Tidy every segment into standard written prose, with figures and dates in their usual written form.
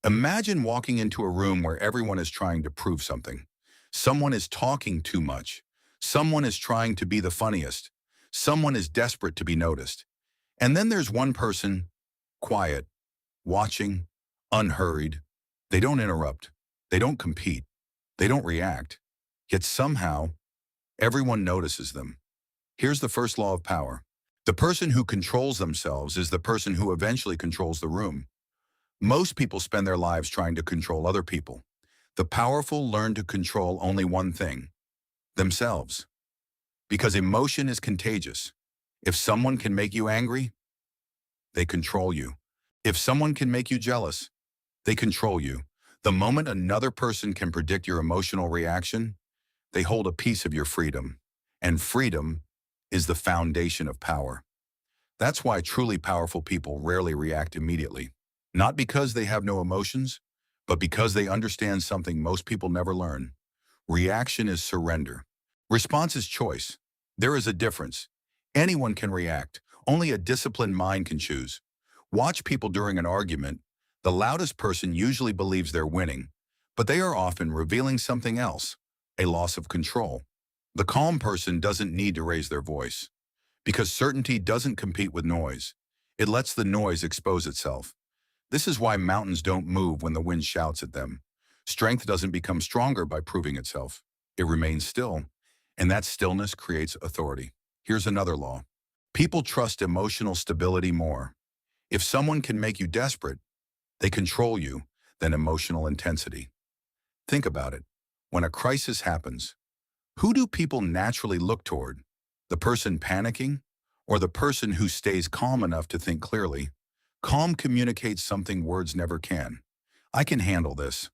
Imagine walking into a room where everyone is trying to prove something. Someone is talking too much. Someone is trying to be the funniest. Someone is desperate to be noticed. And then there's one person, quiet, watching, unhurried. They don't interrupt. They don't compete. They don't react. Yet somehow, everyone notices them. Here's the first law of power. The person who controls themselves is the person who eventually controls the room. Most people spend their lives trying to control other people. The powerful learn to control only one thing, themselves. Because emotion is contagious. If someone can make you angry, they control you. If someone can make you jealous, they control you. The moment another person can predict your emotional reaction, they hold a piece of your freedom. And freedom is the foundation of power. That's why truly powerful people rarely react immediately. Not because they have no emotions, but because they understand something most people never learn. Reaction is surrender. Response is choice. There is a difference. Anyone can react. Only a disciplined mind can choose. Watch people during an argument. The loudest person usually believes they're winning, but they are often revealing something else, a loss of control. The calm person doesn't need to raise their voice, because certainty doesn't compete with noise. It lets the noise expose itself. This is why mountains don't move when the wind shouts at them. Strength doesn't become stronger by proving itself. It remains still, and that stillness creates authority. Here's another law. People trust emotional stability more. If someone can make you desperate, they control you, than emotional intensity. Think about it. When a crisis happens, who do people naturally look toward? The person panicking, or the person who stays calm enough to think clearly? Calm communicates something words never can. I can handle this.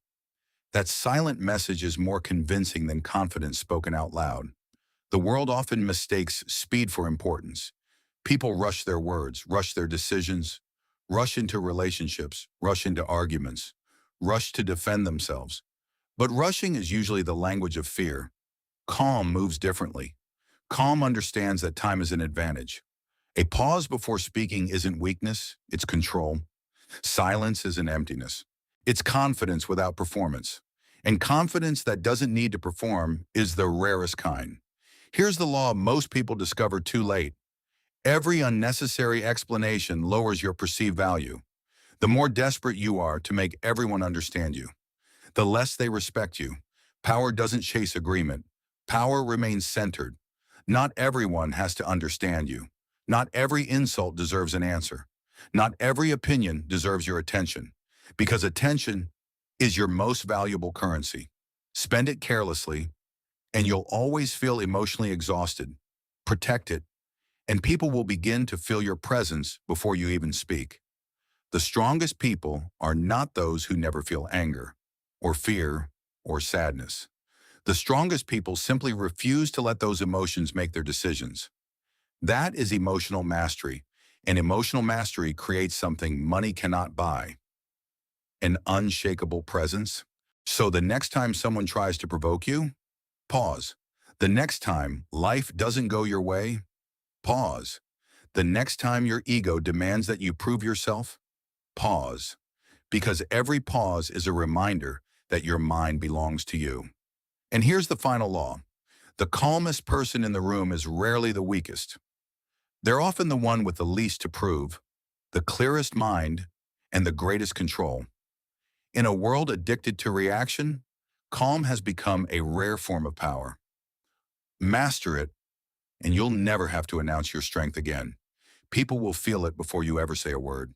That silent message is more convincing than confidence spoken out loud. The world often mistakes speed for importance. People rush their words, rush their decisions, rush into relationships, rush into arguments, rush to defend themselves. But rushing is usually the language of fear. Calm moves differently. Calm understands that time is an advantage. A pause before speaking isn't weakness, it's control. Silence isn't emptiness. It's confidence without performance. And confidence that doesn't need to perform is the rarest kind. Here's the law most people discover too late. Every unnecessary explanation lowers your perceived value. The more desperate you are to make everyone understand you, the less they respect you. Power doesn't chase agreement. Power remains centered. Not everyone has to understand you. Not every insult deserves an answer. Not every opinion deserves your attention, because attention is your most valuable currency. Spend it carelessly, and you'll always feel emotionally exhausted. Protect it, and people will begin to feel your presence before you even speak. The strongest people are not those who never feel anger, or fear, or sadness. The strongest people simply refuse to let those emotions make their decisions. That is emotional mastery, and emotional mastery creates something money cannot buy: an unshakable presence. So the next time someone tries to provoke you, pause. The next time life doesn't go your way, pause. The next time your ego demands that you prove yourself, pause. Because every pause is a reminder that your mind belongs to you. And here's the final law. The calmest person in the room is rarely the weakest. They're often the one with the least to prove, the clearest mind, and the greatest control. In a world addicted to reaction, calm has become a rare form of power. Master it, and you'll never have to announce your strength again. People will feel it before you ever say a word.